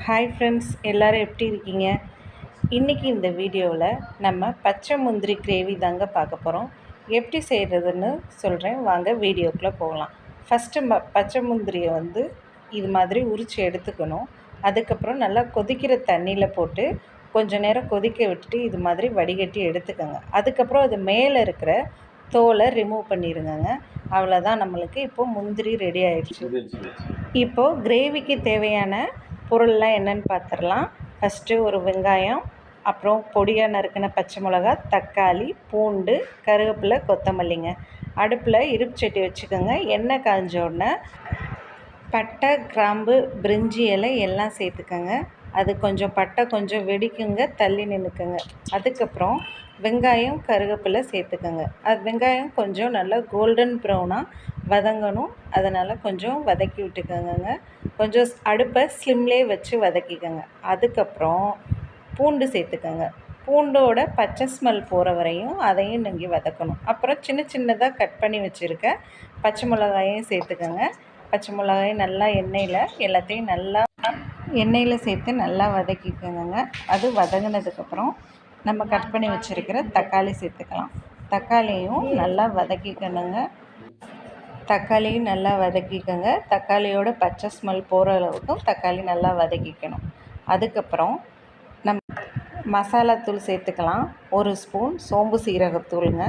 Hi friends, எல்லோரும் எப்படி இருக்கீங்க? இன்றைக்கி இந்த வீடியோவில் நம்ம பச்சை முந்திரி கிரேவி தாங்க பார்க்க போகிறோம். எப்படி செய்கிறதுன்னு சொல்கிறேன், வாங்க வீடியோக்குள்ளே போகலாம். ஃபஸ்ட்டு பச்சை முந்திரியை இது மாதிரி உரித்து எடுத்துக்கணும். அதுக்கப்புறம் நல்லா கொதிக்கிற தண்ணியில் போட்டு கொஞ்சம் நேரம் கொதிக்க விட்டுட்டு இது மாதிரி வடிகட்டி எடுத்துக்கோங்க. அதுக்கப்புறம் அது மேலே இருக்கிற தோலை ரிமூவ் பண்ணிடுங்க. அவ்வளோதான், நம்மளுக்கு இப்போது முந்திரி ரெடி ஆகிடுச்சு. இப்போது கிரேவிக்கு தேவையான பொருள்லாம் என்னென்னு பார்த்துடலாம். ஃபஸ்ட்டு ஒரு வெங்காயம், அப்புறம் பொடியாக நறுக்கின பச்சை மிளகா, தக்காளி, பூண்டு, கருவேப்பிலை, கொத்தமல்லிங்க. அடுப்பில் இருப்பு சட்டி வச்சுக்கோங்க. எண்ணெய் காய்ஞ்ச உடனே பட்டை, கிராம்பு, பிரிஞ்சி இலை எல்லாம் சேர்த்துக்கோங்க. அது கொஞ்சம் பட்டை கொஞ்சம் வெடிக்குங்க, தள்ளி நின்றுக்குங்க. அதுக்கப்புறம் வெங்காயம், கருவேப்பிலை சேர்த்துக்கோங்க. அது வெங்காயம் கொஞ்சம் நல்லா கோல்டன் ப்ரௌனாக வதங்கணும், அதனால் கொஞ்சம் வதக்கி விட்டுக்கோங்க. கொஞ்சம் அடுப்பை ஸ்லிம்லேயே வச்சு வதக்கிக்கோங்க. அதுக்கப்புறம் பூண்டு சேர்த்துக்கோங்க. பூண்டோட பச்சை ஸ்மெல் போகிற வரையும் அதையும் நீங்கள் வதக்கணும். அப்புறம் சின்ன சின்னதாக கட் பண்ணி வச்சுருக்க பச்சை மிளகாயும் சேர்த்துக்கோங்க. பச்சை மிளகாயும் நல்லா எல்லாத்தையும் நல்லா எண்ணெயில் சேர்த்து நல்லா வதக்கிக்கோங்க. அது வதங்கினதுக்கப்புறம் நம்ம கட் பண்ணி வச்சுருக்கிற தக்காளி சேர்த்துக்கலாம். தக்காளியும் நல்லா வதக்கிக்கணுங்க. தக்காளியும் நல்லா வதக்கிக்கோங்க. தக்காளியோட பச்சை ஸ்மெல் போகிற அளவுக்கும் தக்காளி நல்லா வதக்கிக்கணும். அதுக்கப்புறம் நம்ம மசாலாத்தூள் சேர்த்துக்கலாம். 1 ஸ்பூன் சோம்பு சீரகத்தூளுங்க.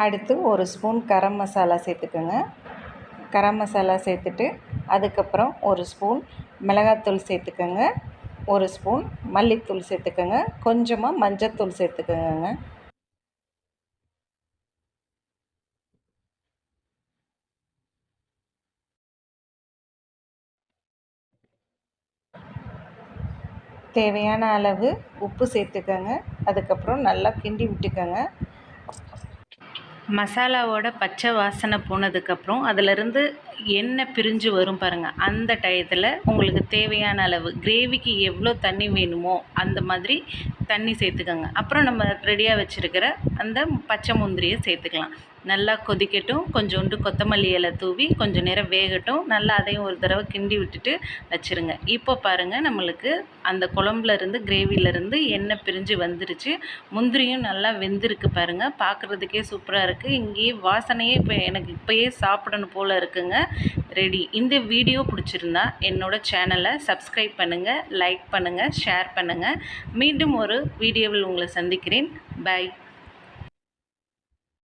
அடுத்து 1 ஸ்பூன் கரம் மசாலா சேர்த்துக்கோங்க. கரம் மசாலா சேர்த்துட்டு அதுக்கப்புறம் 1 ஸ்பூன் மிளகாத்தூள் சேர்த்துக்கோங்க. 1 ஸ்பூன் மல்லித்தூள் சேர்த்துக்கோங்க. கொஞ்சமாக மஞ்சத்தூள் சேர்த்துக்கோங்க. தேவையான அளவு உப்பு சேர்த்துக்கோங்க. அதுக்கப்புறம் நல்லா கிண்டி விட்டுக்கோங்க. மசாலாவோட பச்சை வாசனை போனதுக்கப்புறம் அதிலிருந்து எண்ணெய் பிரிஞ்சு வரும் பாருங்கள். அந்த டயத்தில் உங்களுக்கு தேவையான அளவு கிரேவிக்கு எவ்வளோ தண்ணி வேணுமோ அந்த மாதிரி தண்ணி சேர்த்துக்கோங்க. அப்புறம் நம்ம ரெடியாக வச்சுருக்கிற அந்த பச்சை முந்திரியை சேர்த்துக்கலாம். நல்லா கொதிக்கட்டும். கொஞ்சோண்டு கொத்தமல்லி இலை தூவி கொஞ்சம் நேரம் வேகட்டும். நல்லா அதையும் ஒரு தடவை கிண்டி விட்டுட்டு வச்சுருங்க. இப்போ பாருங்கள், நம்மளுக்கு அந்த குழம்புலேருந்து கிரேவிலேருந்து எண்ணெய் பிரிஞ்சு வந்துருச்சு. முந்திரியும் நல்லா வெந்திருக்கு பாருங்கள். பார்க்குறதுக்கே சூப்பராக இருக்குது. இங்கேயே வாசனையே இப்போ எனக்கு இப்போயே சாப்பிடணும் போல் இருக்குங்க. ரெடி. இந்த வீடியோ பிடிச்சிருந்தா என்னோடய சேனலை சப்ஸ்கிரைப் பண்ணுங்கள், லைக் பண்ணுங்கள், ஷேர் பண்ணுங்கள். மீண்டும் ஒரு வீடியோவில் உங்களை சந்திக்கிறேன். பை.